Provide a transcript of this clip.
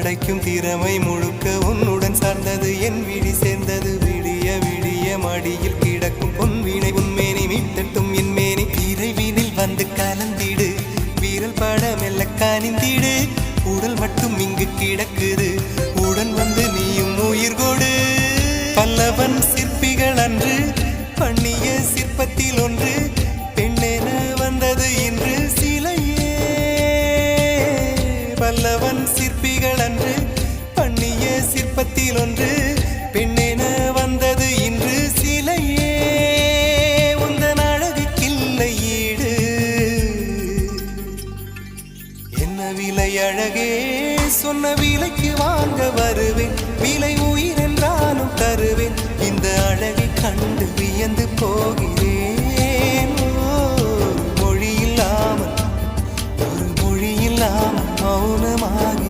படைக்கும் திறமை முழுக்க உன்னுடன் சார்ந்தது என் விழி சேர்ந்தது விடிய விடிய மடியில் கிடக்கும் பொன்வினை உன்மேனி மீட்டட்டும் என் மேனி இறைவினில் வந்து கலந்திடு வீரல் பட மெல்ல காணிந்திடு உடல் மட்டும் இங்கு கிடக்குது உடன் வந்து நீயும் உயிர் கொடு பல்லவன் சிற்பிகள் அன்று பண்ணிய சிற்பத்தில் ஒன்று பெண்ணென வந்தது இன்று சிலையே பல்லவன் சிற்பிகள் அன்று பண்ணிய சிற்பத்தில் ஒன்று பெண்ணென வந்தது இன்று சிலையே உந்தன் அழகுக்கில்லை ஈடு என்ன விலை அழகே சொன்ன விலைக்கு வாங்க வருவேன் விலை உயிர் என்றாலும் தருவேன் இந்த அழகை கண்டு வியந்து போகிறேன் ஒரு மொழி இல்லாமல் மௌனமாகி